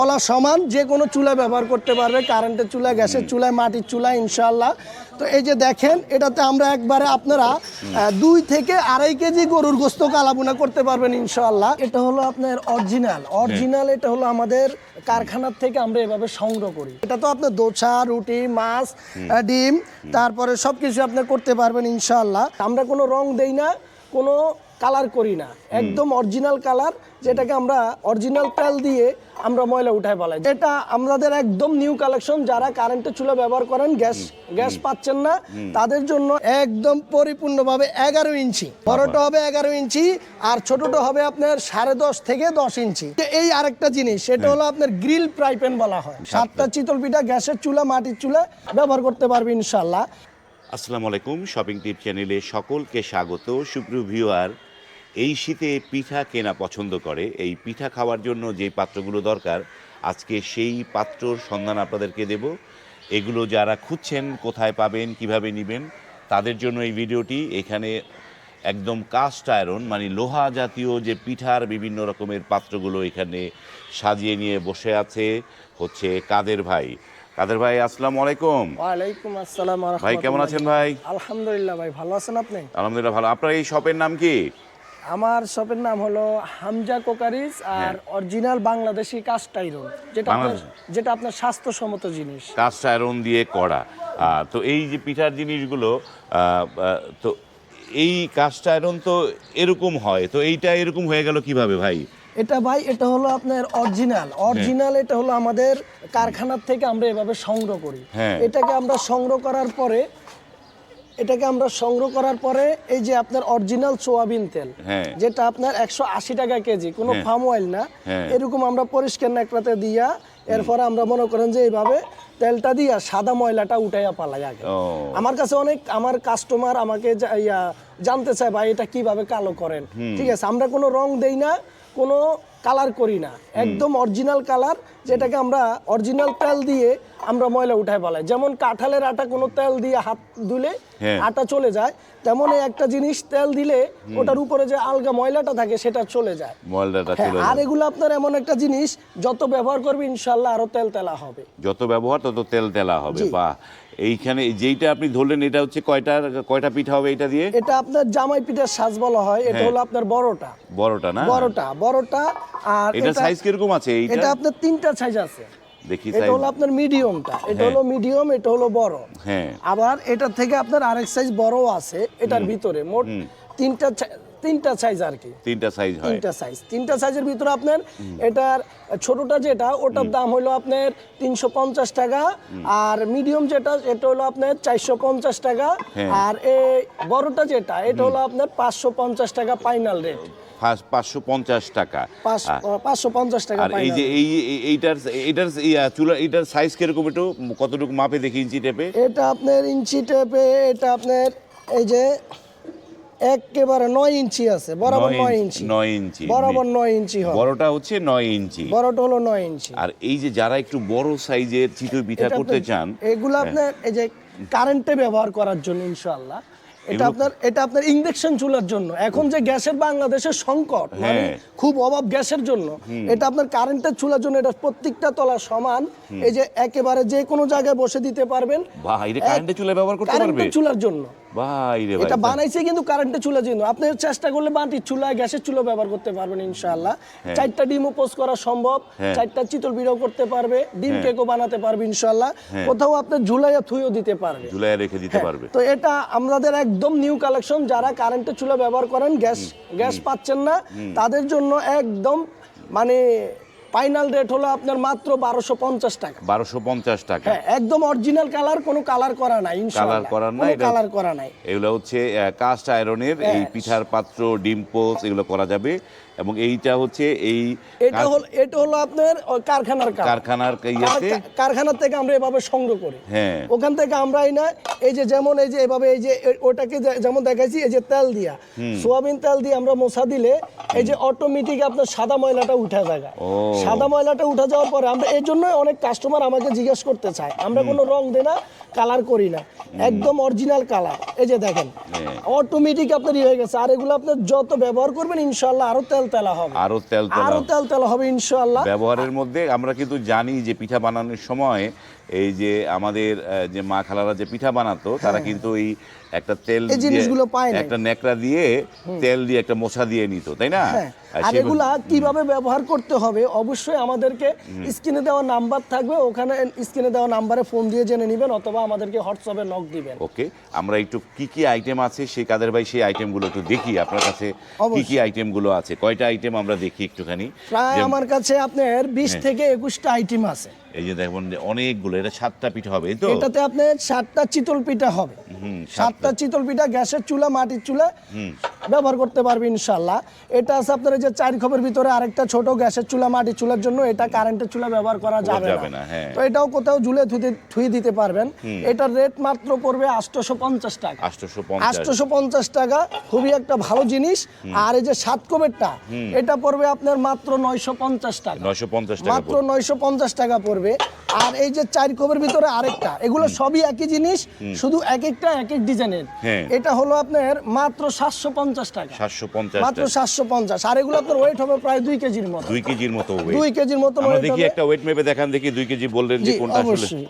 তলা সমান যে কোনো চুলা ব্যবহার করতে পারবে, কারেন্টের চুলা, গ্যাসের চুলা, মাটির চুলা ইনশাআল্লাহ। তো এই যে দেখেন, এটাতে আমরা একবারে আপনারা 2 থেকে 2.5 কেজি গরুর গোস্ত কালাবুনা করতে পারবেন ইনশাআল্লাহ। এটা হলো আপনার অরিজিনাল, এটা হলো আমাদের কারখানার থেকে আমরা এভাবে সংগ্রহ করি। এটা তো আপনার দোসা, রুটি, মাছ, ডিম, তারপরে সবকিছু আপনি করতে পারবেন ইনশাআল্লাহ। আমরা কোনো রং দেই না, কোনো কালার করি না, একদম অরিজিনাল কালার, যেটাকে আমরা অরিজিনাল তেল দিয়ে আমরা ময়লা উঠায় ফেলাই। এটা আমাদের একদম নিউ কালেকশন। যারা কারেন্টের চুলা ব্যবহার করেন, গ্যাস পাচ্ছেন না, তাদের জন্য একদম পরিপূর্ণভাবে 11 ইঞ্চি, বড়টা হবে 11 ইঞ্চি আর ছোটটা হবে আপনার 10.5 থেকে 10 ইঞ্চি। এই আরেকটা জিনিস, সেটা হলো আপনার গ্রিল ফ্রাই প্যান বলা হয়। 7টা চিতল পিঠা গ্যাসের চুলা, মাটির চুলা ব্যবহার করতে পারবে ইনশাআল্লাহ। আসসালামু আলাইকুম, শপিং টিপ চ্যানেলে সকলকে স্বাগত। সুপ্রিয় ভিউয়ার, এই শীতে পিঠা কেনা পছন্দ করে, এই পিঠা খাওয়ার জন্য যে পাত্রগুলো দরকার, আজকে সেই পাত্রর সন্ধান আপনাদেরকে দেব। এগুলো যারা খুঁজছেন কোথায় পাবেন, কিভাবে নেবেন, তাদের জন্য এই ভিডিওটি। এখানে একদম কাস্ট আয়রন মানে লোহা জাতীয় যে পিঠার বিভিন্ন রকমের পাত্রগুলো এখানে সাজিয়ে নিয়ে বসে আছে হচ্ছে কাদের ভাই। আসসালামু আলাইকুম। ওয়ালাইকুম আসসালাম। ভাই কেমন আছেন ভাই? আলহামদুলিল্লাহ ভাই, ভালো আছেন আপনি? আলহামদুলিল্লাহ ভালো। আপনার এই শপের নাম কি? আমার শপের নাম হলো হামজা কোকারিজ আর অরিজিনাল বাংলাদেশি কাস্ট আয়রন, যেটা আপনার স্বাস্থ্যসম্মত জিনিস, কাস্ট আয়রন দিয়ে করা। তো এই যে পিঠার জিনিসগুলো, তো এই কাস্ট আয়রন তো এরকম হয়, তো এইটা এরকম হয়ে গেল কিভাবে ভাই? এটা ভাই, এটা হলো আপনার অরিজিনাল, এটা হলো আমাদের কারখানার থেকে আমরা এভাবে সংগ্রহ করি। এটাকে আমরা সংগ্রহ করার পরে এই যে আপনার অরিজিনাল সোয়াবিন তেল, যেটা আপনার 180 টাকা কেজি, কোনো পাম অয়েল না, এরকম আমরা পরিষ্কার নেকড়াতে দিয়া, এরপরে আমরা মনে করেন যে এইভাবে তেলটা দিয়া সাদা ময়লাটা উঠাইয়া পালাই আগে। আমার কাছে অনেক আমার কাস্টমার আমাকে জানতে চায়, ভাই এটা কিভাবে কালো করেন? ঠিক আছে, আমরা কোনো রং দেই না, কোনো কালার করি না, একদম অরিজিনাল কালার, যেটাকে আমরা অরিজিনাল তেল দিয়ে আমরা ময়লা উঠায় ফেলাই। যেমন কাঁঠালের আটা কোনো তেল দিয়ে হাত ধুলে আটা চলে যায়, তেমন একটা জিনিস তেল দিলে ওটার উপরে যে আলগা ময়লাটা থাকে সেটা চলে যায়। আর এগুলো আপনার এমন একটা জিনিস, যত ব্যবহার করবে ইনশাআল্লাহ আরো তেলা হবে, যত ব্যবহার তত তেলা হবে। বাহ, এইখানে যেইটা আপনি ধরলেন, এটা হচ্ছে কয়টা পিঠা হবে এটা দিয়ে? এটা আপনার জামাই পিঠার সাজ বলা হয়। এটা হলো আপনার বড়টা না, বড়টা। আর এটা সাইজ কিরকম আছে? এটা আপনার 3টা সাইজ আছে। দেখি, এটা হলো আপনার মিডিয়ামটা, এটা হলো মিডিয়াম, এটা হলো বড়। আবার এটা থেকে আপনার আরেক সাইজ বড় আছে এটার ভিতরে। মোট তিনটা সাইজ আর কি, তিনটা সাইজের ভিতরে আপনার এটার ছোটটা যেটা, ওটার দাম হলো আপনার 350 টাকা, আর মিডিয়াম যেটা এটা হলো আপনার 450 টাকা, আর এই বড়টা যেটা এটা হলো আপনার 550 টাকা ফাইনাল রেট। 550 টাকা, 550 টাকা। আর এই যে এইটার সাইজ কিরকম, একটু কতটুকু মাপে দেখি ইঞ্চি টেপে? এটা আপনার ইঞ্চি টেপে এটা আপনার এই যে একেবারে 9 ইঞ্চি আছে, বরাবর 9 ইঞ্চি, বরাবর 9 ইঞ্চি হয়। বড়টা হচ্ছে 9 ইঞ্চি, বড়টা হলো 9 ইঞ্চি। আর এই যে যারা একটু বড় সাইজের চিতই পিঠা করতে চান, এগুলো আপনার এই যে কারেন্টে ব্যবহার করার জন্য ইনশাআল্লাহ। এটা আপনার ইন্ডাকশন চুলার জন্য। এখন যে গ্যাসের বাংলাদেশের সংকট, মানে খুব অভাব গ্যাসের জন্য, এটা আপনার কারেন্টের চুলার জন্য। এটা প্রত্যেকটা তলা সমান, এই যে একেবারে যে কোনো জায়গায় বসে দিতে পারবেন। ভাই, এটা কারেন্টের চুলা ব্যবহার করতে পারবে? কারেন্টের চুলার জন্য এটা বানাইছে, কিন্তু কারেন্টের চুলার জন্য। আপনি চেষ্টা করলে মাটির চুলা, গ্যাসের চুলা ব্যবহার করতে পারবেন ইনশাআল্লাহ। 4টা ডিমও পোস্ট করা সম্ভব, 4টা চিতল পিঠাও করতে পারবে, ডিম কেকও বানাতে পারবে ইনশাআল্লাহ। কোথাও আপনি ঝুলাইয়া থুইও দিতে পারবে, ঝুলাইয়া রেখে দিতে পারবে। তো এটা আমাদের একদম নিউ কালেকশন। যারা কারেন্টের চুলা ব্যবহার করেন, গ্যাস পাচ্ছেন না, তাদের জন্য একদম মানে ফাইনাল রেট হলো আপনার মাত্র 1250 টাকা। 1250 টাকা, একদম অরিজিনাল কালার, কোনো কালার করা নাই ইনশাআল্লাহ, কালার করা নাই। এগুলো হচ্ছে কাস্ট আয়রনের এই পিঠার পাত্র, ডিম পোস্ট, এগুলো করা যাবে। এবং এইটা হচ্ছে এটা হলো আপনার কারখানার থেকে আমরা এভাবে সংগ্রহ করি। ওখান থেকে আমরাই না, এই যে যেমন এই যে এভাবে এই যে ওটাকে যেমন দেখাইছি, এই যে তেল দিয়া, সোয়াবিন তেল দিয়ে আমরা মোছা দিলে এই যে অটোমেটিক আপনার সাদা ময়লাটা উঠে যায়। সাদা ময়লাটা উঠে যাওয়ার পরে আমরা, এই জন্য অনেক কাস্টমার আমাকে জিজ্ঞেস করতে চায়, আমরা কোনো রং দেই না, কালার করি না, একদম অরিজিনাল কালার। এই যে দেখেন অটোমেটিক আপনার হয়ে গেছে। আর এগুলো আপনার যত ব্যবহার করবেন ইনশাআল্লাহ আরো তেল তেলা হবে, আরো তেল আরো তেলা হবে ইনশাআল্লাহ। ব্যবহারের মধ্যে আমরা কিন্তু জানি যে পিঠা বানানোর সময় এই যে আমাদের যে মা খালারা যে পিঠা বানাতো তারা কিন্তু এই একটা তেল এই জিনিসগুলো পায় না, একটা নেকড়া দিয়ে তেল দিয়ে একটা মোছা দিয়ে নিত, তাই না? আর এগুলা কিভাবে ব্যবহার করতে হবে অবশ্যই আমাদেরকে স্ক্রিনে দেওয়া নাম্বার থাকবে, ওখানে স্ক্রিনে দেওয়া নাম্বারে ফোন দিয়ে জেনে নেবেন অথবা আমাদেরকে হোয়াটসঅ্যাপে নক দিবেন। ওকে, আমরা একটু কি কি আইটেম আছে সেই কাদের ভাই সেই আইটেমগুলো একটু দেখি আপনার কাছে কি কি আইটেমগুলো আছে, কয়টা আইটেম আমরা দেখি একটুখানি। প্রায় আমার কাছে আপনার 20 থেকে 21টা আইটেম আছে। এই যে দেখুন অনেকগুলো, এটা 7টা পিঠা হবে তো? এটাতে আপনার 7টা চিতল পিঠা হবে, 7টা চিতল পিঠা গ্যাসের চুলা মাটির চুলা ব্যবহার করতে পারবে ইনশাআল্লাহ। এটা আছে আপনার এই যে 4 খোপের ভিতরে আরেকটা ছোট গ্যাসের চুলা মাটির চুলার জন্য, এটা কারেন্টের চুলা ব্যবহার করা যাবে না। তো এটাও কোথাও ঝুলে থুয়ে দিতে পারবেন। এটার রেট মাত্র পড়বে 850 টাকা। 850 টাকা, খুবই একটা ভালো জিনিস। আর এই যে 7 খোপেরটা এটা পড়বে আপনার মাত্র 950 টাকা, 950 টাকা, মাত্র 950 টাকা পড়বে। আর এই যে 4 খোপের ভিতরে আরেকটা, এগুলো সবই একই জিনিস, শুধু এক একটা এক এক ডিজাইনের। এটা হলো আপনার মাত্র 750 টাকা, 750 মাত্র 750। আর এগুলো আপনার ওয়েট হবে প্রায় 2 কেজির মতো, 2 কেজির মতো ওয়েট, 2 কেজির মতো আমরা ওয়েট দেখি হবে। একটা ওয়েট মেপে দেখান দেখি 2 কেজি বললেন যে কোনটা আসলে, অবশ্যই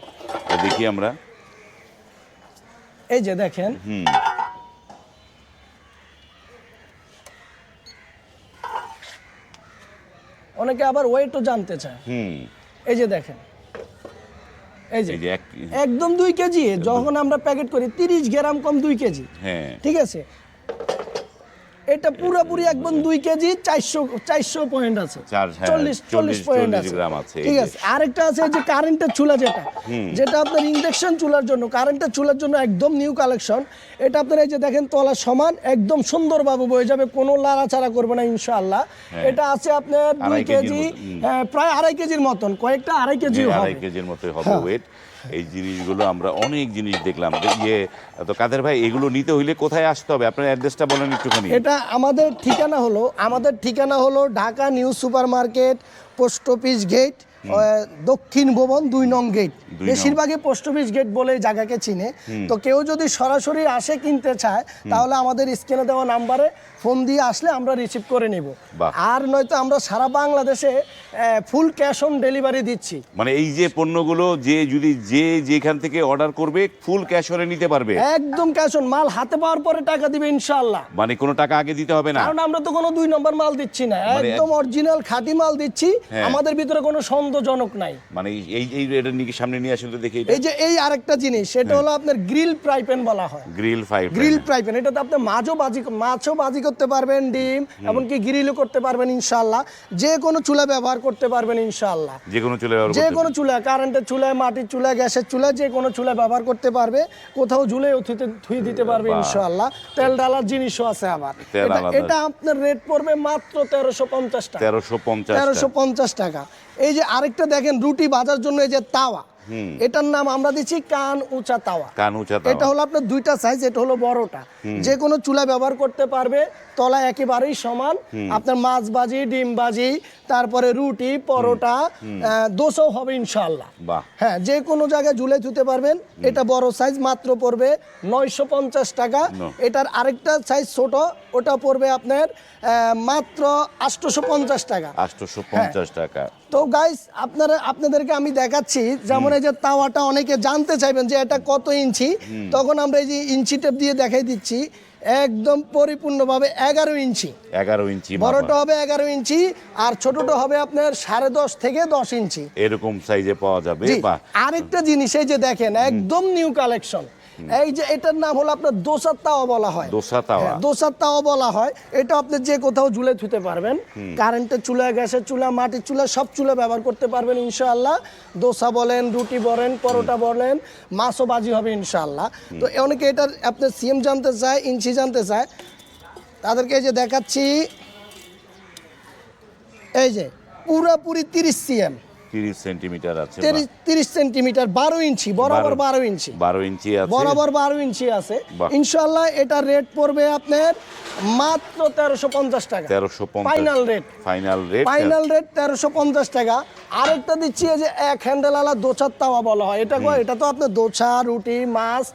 দেখি আমরা। এই যে দেখেন, অনেকে আবার ওয়েটও জানতে চায়। এই যে দেখেন, এই যে একদম 2 কেজি, যখন আমরা প্যাকেট করি 30 গ্রাম কম 2 কেজি, ঠিক আছে। এটা পুরোপুরি একদম 2 কেজি 400 পয়েন্ট আছে, 40 পয়েন্ট আছে, ঠিক আছে। আরেকটা আছে যে কারেন্টের চুলা, যেটা আপনার ইন্ডাকশন চুলার জন্য, কারেন্টের চুলার জন্য একদম নিউ কালেকশন। এটা আপনার এই যে দেখেন তলা সমান, একদম সুন্দরভাবে বয়ে যাবে, কোনো লাড়াচাড়া করবে না ইনশাআল্লাহ। এটা আছে আপনার 2 কেজি, প্রায় 2.5 কেজির মতন, কয়েকটা 2.5 কেজি হবে, 2.5 কেজির মতো হবে ওয়েট। এই জিনিসগুলো আমরা অনেক জিনিস দেখলাম। তো কাদের ভাই, এগুলো নিতে হইলে কোথায় আসতে হবে? আপনার অ্যাড্রেসটা বলেন একটুখানি। এটা আমাদের ঠিকানা হলো Dhaka new super market, post office gate, দক্ষিণ ভবন 2 নং গেট। বেশিরভাগই পোস্ট অফিস গেট বলে জায়গাকে চিনে। তো কেউ যদি সরাসরি আসে কিনতে চায় তাহলে আমাদের স্ক্রিনে দেওয়া নাম্বারে ফোন দিয়ে আসলে আমরা রিসিভ করে নেব। আর নয়তো আমরা সারা বাংলাদেশে ফুল ক্যাশ অন ডেলিভারি দিচ্ছি। মানে এই যে পণ্যগুলো যে যেখান থেকে অর্ডার করবে ফুল ক্যাশ অনে নিতে পারবে, একদম ক্যাশ অন, মাল হাতে পাওয়ার পরে টাকা দিবে ইনশাআল্লাহ। মানে কোনো টাকা আগে দিতে হবে না, কারণ আমরা তো কোনো 2 নম্বর মাল দিচ্ছি না, একদম অরিজিনাল খাঁটি মাল দিচ্ছি। আমাদের ভিতরে কোনো সন্দেহজনক নাই। মানে এই এটা নিয়ে সামনে নিয়ে আসলে দেখি, এই যে এই আরেকটা জিনিস, সেটা হলো আপনার গ্রিল ফ্রাই প্যান বলা হয়, গ্রিল ফ্রাই প্যান। এটাতে আপনি মাছও ভাজি করতে পারবেন, ডিম, এমনকি গ্রিলও করতে পারবেন ইনশাআল্লাহ। যে কোনো চুলা ব্যবহার করতে পারবেন ইনশাআল্লাহ, যে কোনো চুলা, কারেন্টের চুলা, মাটির চুলা, গ্যাসের চুলা, যে কোনো চুলা ব্যবহার করতে পারবে। কোথাও ঝুলে থুয়ে দিতে পারবে ইনশাআল্লাহ। তেল ডালার জিনিসও আছে আবার। এটা আপনার রেট পড়বে মাত্র 1350 টাকা, 1350 টাকা। এই যে আরেকটা দেখেন রুটি ভাজার জন্য এই যে তাওয়া, এটার নাম আমরা দিচ্ছি কান উঁচা তাওয়া। এটা হলো আপনার 2টা সাইজ, এটা হলো বড়টা। যে কোনো চুলা ব্যবহার করতে পারবে, তলা একেবারেই সমান। আপনার মাছ ভাজি, ডিম ভাজি, তারপরে রুটি, পরোটা, দোসাও হবে ইনশাআল্লাহ। হ্যাঁ, যে কোনো জায়গায় ঝুলে ধুতে পারবেন। এটা বড় সাইজ, মাত্র পড়বে 950 টাকা। এটার আরেকটা সাইজ ছোট, ওটা পড়বে আপনার মাত্র 850 টাকা, 850 টাকা। তো গাইস আপনাদেরকে আমি দেখাচ্ছি, যেমন এই যে তাওয়াটা অনেকে জানতে চাইবেন যে এটা কত ইঞ্চি, তখন আমরা এই যে ইঞ্চি টেপ দিয়ে দেখাই দিচ্ছি। একদম পরিপূর্ণভাবে 11 ইঞ্চি, বড়টা হবে 11 ইঞ্চি, আর ছোটটা হবে আপনার 10.5 থেকে 10 ইঞ্চি, এরকম সাইজে পাওয়া যাবে। আরেকটা জিনিস এই যে দেখেন, একদম নিউ কালেকশন। এই যে এটার নাম হলো আপনার দোসার তাওয়া বলা হয়, দোসার তাওয়া বলা হয়। এটা আপনি যে কোথাও ঝুলে ধুতে পারবেন, কারেন্টের চুলা, গ্যাসের চুলা, মাটির চুলা, সব চুলা ব্যবহার করতে পারবেন ইনশাআল্লাহ। দোসা বলেন, রুটি বলেন, পরোটা বলেন, মাছও ভাজি হবে ইনশাআল্লাহ। তো অনেকে এটার আপনার সিএম জানতে চায়, ইঞ্চি জানতে চায়, তাদেরকে এই যে দেখাচ্ছি। এই যে পুরোপুরি 30 সিএম, 30 সেন্টিমিটার আছে, 30 সেন্টিমিটার, 12 ইঞ্চি বরাবর, 12 ইঞ্চি 12 ইঞ্চি আছে, বরাবর 12 ইঞ্চি আছে। বাহ। ইনশাআল্লাহ এটা রেট পড়বে আপনার মাত্র 1350 টাকা। 1350 ফাইনাল রেট, ফাইনাল রেট 1350 টাকা। আরেকটা দিচ্ছি, এই যে এক হ্যান্ডেল আলা দোচার তাওয়া বলা হয়, এটা তো আপনার দোচা, রুটি, মাছ,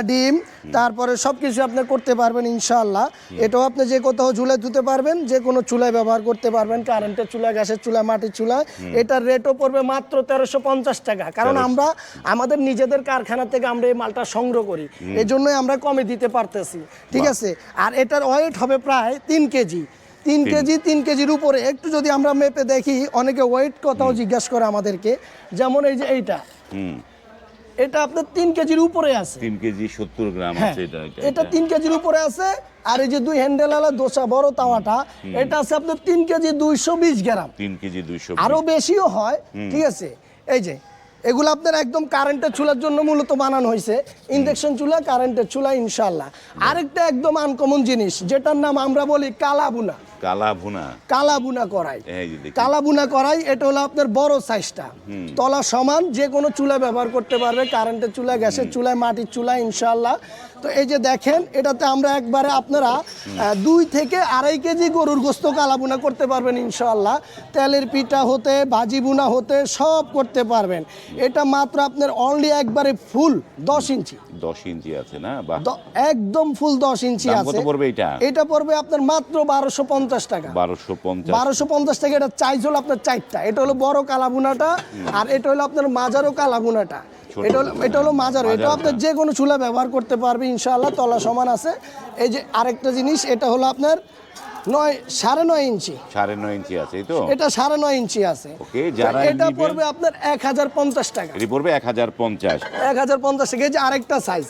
ডিম, তারপরে সবকিছু আপনি করতে পারবেন ইনশাআল্লাহ। এটাও আপনি যে কোথাও ঝুলে ধুতে পারবেন, যে কোনো চুলায় ব্যবহার করতে পারবেন, কারেন্টের চুলা, গ্যাসের চুলা, মাটির চুলা। এটার রেটও পড়বে মাত্র 1350 টাকা। কারণ আমরা আমাদের নিজেদের কারখানা থেকে আমরা এই মালটা সংগ্রহ করি, এই জন্যই আমরা কমে দিতে পারতেছি, ঠিক আছে। আর এটার ওয়েট হবে প্রায় 3 কেজি, 3 কেজির উপরে। একটু যদি আমরা মেপে দেখি, অনেকে ওয়েট কথাও জিজ্ঞাসা করে আমাদেরকে, যেমন এই যে এটা আপনার 3 কেজির উপরে আছে, 3 কেজি 70 গ্রাম আছে। এটা 3 কেজির উপরে আছে। আর এই যে 2 হ্যান্ডেল আলা দোসা বড় তাওয়াটা, এটা আছে আপনার 3 কেজি 220 গ্রাম, 3 কেজি 200, আরো বেশিও হয়, ঠিক আছে। এই যে এগুলো আপনার একদম কারেন্টের চুলার জন্য মূলত বানানো হয়েছে, ইন্ডাকশন চুলা, কারেন্টের চুলা ইনশাআল্লাহ। আরেকটা একদম আনকমন জিনিস, যেটার নাম আমরা বলি কালাবুনা, কালাবুনা কড়াই। কালাবুনা কড়াই, এটা হলো আপনার বড় সাইজটা, তলা সমান, যে কোনো চুলা ব্যবহার করতে পারবে, কারেন্টের চুলা, গ্যাসের চুলা, মাটির চুলা ইনশাআল্লাহ। তো এই যে দেখেন, এটাতে আমরা একবারে আপনারা 2 থেকে 2.5 কেজি গরুর গোস্ত কালাবুনা করতে পারবেন ইনশাআল্লাহ। তেলের পিঠা হতে, ভাজি বুনা হতে সব করতে পারবেন। এটা মাত্র আপনার অনলি একবারে ফুল 10 ইঞ্চি, 10 ইঞ্চি আছে না? বাহ, একদম ফুল 10 ইঞ্চি আছে। কত পড়বে এটা? এটা পড়বে আপনার মাত্র 1250 টাকা। 1250 টাকা। এটা চাইজ হলো আপনার 4টা। এটা হলো বড় কালাবুনাটা, আর এটা হলো আপনার মাজারো কালাবুনাটা। এটা হলো মাজারো। এটা আপনার যে কোনো চুলা ব্যবহার করতে পারবে ইনশাআল্লাহ, তলা সমান আছে। এই যে আরেকটা জিনিস, এটা হলো আপনার 9.5 ইঞ্চি, 9.5 ইঞ্চি আছে, এই তো এটা 9.5 ইঞ্চি আছে। ওকে, যারা এটা পড়বে আপনার 1050 টাকা। এটা পড়বে 1050 টাকা। এই যে আরেকটা সাইজ,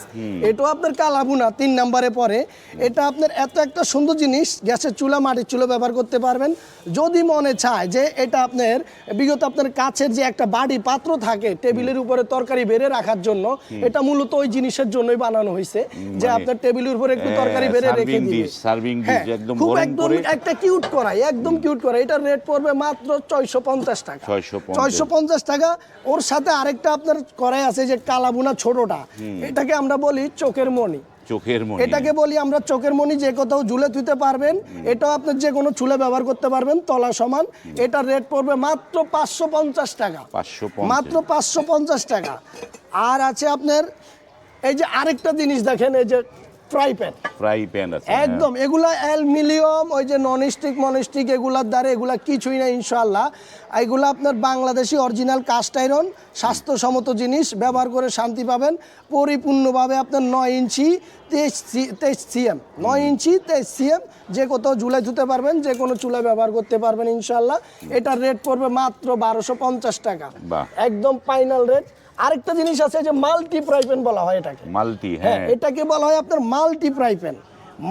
এটাও আপনার কালাবুনা 3 নম্বরে পড়ে। এটা আপনার এত একটা সুন্দর জিনিস, গ্যাসের চুলা, মাটির চুলা ব্যবহার করতে পারবেন। যদি মনে চায় যে এটা আপনার বিগত আপনার কাছের যে একটা বাড়ি পাত্র থাকে টেবিলের উপরে তরকারি বেড়ে রাখার জন্য, এটা মূলত ওই জিনিসের জন্যই বানানো হয়েছে, যে আপনার টেবিলের উপরে একটু তরকারি বেড়ে রেখে দিবে। সার্ভিং ডিশ একদম গরম করে, একটা কিউট করাই, একদম কিউট করাই। এটার রেট পড়বে মাত্র 650 টাকা। 650 টাকা। ওর সাথে আরেকটা আপনার করাই আছে, যে কালাবুনা ছোটটা, এটাকে আমরা বলি চোখের মণি। এটাকে বলি আমরা চোখের মণি, যে কোথাও ঝুলে ধুতে পারবেন। এটাও আপনার যে কোনো চুলে ব্যবহার করতে পারবেন, তলা সমান। এটার রেট পড়বে মাত্র 550 টাকা, মাত্র 550 টাকা। আর আছে আপনার এই যে আরেকটা জিনিস দেখেন, এই যে ফ্রাই প্যান আছে একদম। এগুলা অ্যালুমিনিয়াম, ওই যে ননস্টিক মনস্টিক, এগুলার দ্বারা এগুলা কিছুই না ইনশাআল্লাহ। এগুলো আপনার বাংলাদেশি অরিজিনাল কাস্ট আয়রন, স্বাস্থ্যসম্মত জিনিস, ব্যবহার করে শান্তি পাবেন পরিপূর্ণভাবে। আপনার 9 ইঞ্চি 23 সিএম, 9 ইঞ্চি 23 সিএম, যে কোথাও ঝুলে ধুতে পারবেন, যে কোনো চুলা ব্যবহার করতে পারবেন ইনশাআল্লাহ। এটার রেট পড়বে মাত্র 1250 টাকা, একদম ফাইনাল রেট। আরেকটা জিনিস আছে, যে মাল্টি ফ্রাই প্যান বলা হয় এটাকে। হ্যাঁ, এটাকে বলা হয় আপনার multi fry pan,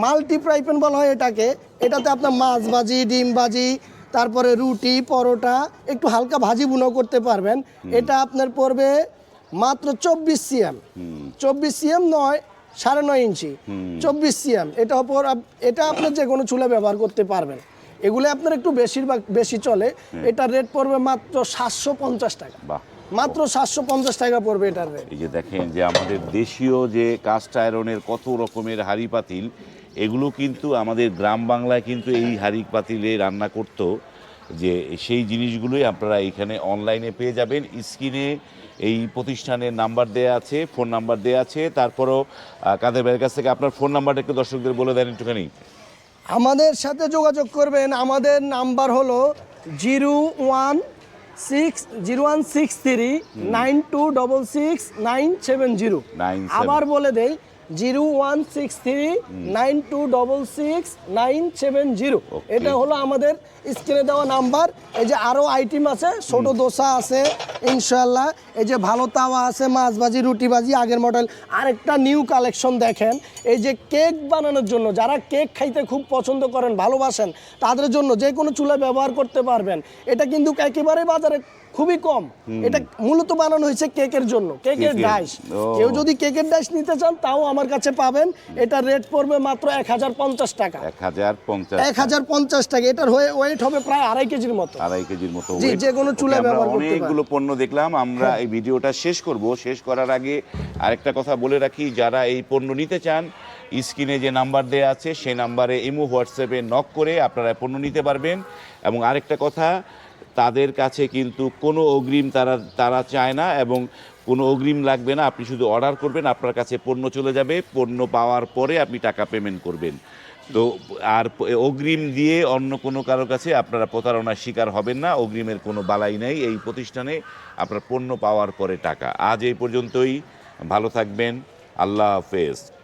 multi fry pan বলা হয় এটাকে। এটাতে আপনার মাছ ভাজি, ডিম ভাজি, তারপরে রুটি, পরোটা, একটু হালকা ভাজি বুনো করতে পারবেন। এটা আপনার পড়বে মাত্র 24 সিএম, 24 সিএম 9.5 ইঞ্চি, 24 সিএম। এটা আপনার যে কোনো চুলা ব্যবহার করতে পারবেন। এগুলো আপনার একটু বেশি চলে। এটা রেট পড়বে মাত্র 750 টাকা, মাত্র 750 টাকা পড়বে এটার রেট। এই যে দেখেন, যে আমাদের দেশীয় যে কাস্ট আয়রনের কত রকমের হাঁড়ি পাতিল, এগুলো কিন্তু আমাদের গ্রাম বাংলায় কিন্তু এই হাঁড়ি পাতিলে রান্না করতো, যে সেই জিনিসগুলোই আপনারা এখানে অনলাইনে পেয়ে যাবেন। স্ক্রিনে এই প্রতিষ্ঠানের নাম্বার দেয়া আছে, ফোন নাম্বার দেয়া আছে। তারপরও কাদের ভাইয়ের কাছ থেকে আপনার ফোন নাম্বারটা একটু দর্শকদের বলে দেন একটুখানি। আমাদের সাথে যোগাযোগ করবেন, আমাদের নাম্বার হলো 01639266970। আবার বলে দেই, 01639266970। এটা হলো আমাদের স্ক্রিনে দেওয়া নাম্বার। এই যে আরও আইটেম আছে, ছোট দোসা আছে ইনশাআল্লাহ, এই যে ভালো তাওয়া আছে, মাছ ভাজি, রুটি ভাজি, আগের মডেল। আরেকটা নিউ কালেকশন দেখেন, এই যে কেক বানানোর জন্য, যারা কেক খাইতে খুব পছন্দ করেন, ভালোবাসেন, তাদের জন্য যে কোনো চুলা ব্যবহার করতে পারবেন। এটা কিন্তু একেবারে বাজারে খুবই কম। এটা মূলত বানানো হয়েছে কেকের জন্য, কেকের কেকের, ডাইস। ও। কেউ যদি কেকের ডাইস নিতে চান তাও আমার কাছে পাবেন। এটা রেট পড়বে মাত্র 1050 টাকা। 1050 1050 টাকা। এটার ওয়েট হবে প্রায় 2.5 কেজির মতো। 2.5 কেজির মতো জি, weight। যে কোনো চুলায় ওকে, আমরা ব্যবহার করতে অনেকগুলো পণ্য দেখলাম। আমরা এই ভিডিওটা শেষ করব। শেষ করার আগে আরেকটা কথা বলে রাখি, যারা এই পণ্য নিতে চান স্ক্রিনে যে নাম্বার দেওয়া আছে সেই নাম্বারে ইমো হোয়াটসঅ্যাপে নক করে আপনারা পণ্য নিতে পারবেন। এবং আরেকটা কথা, তাদের কাছে কিন্তু কোনো অগ্রিম তারা চায় না এবং কোনো অগ্রিম লাগবে না। আপনি শুধু অর্ডার করবেন, আপনার কাছে পণ্য চলে যাবে, পণ্য পাওয়ার পরে আপনি টাকা পেমেন্ট করবেন। তো আর অগ্রিম দিয়ে অন্য কোনো কারো কাছে আপনারা প্রতারণার শিকার হবেন না। অগ্রিমের কোনো বালাই নেই এই প্রতিষ্ঠানে। আপনার পণ্য পাওয়ার পরে টাকা। আজ এই পর্যন্তই। ভালো থাকবেন। আল্লাহ হাফেজ।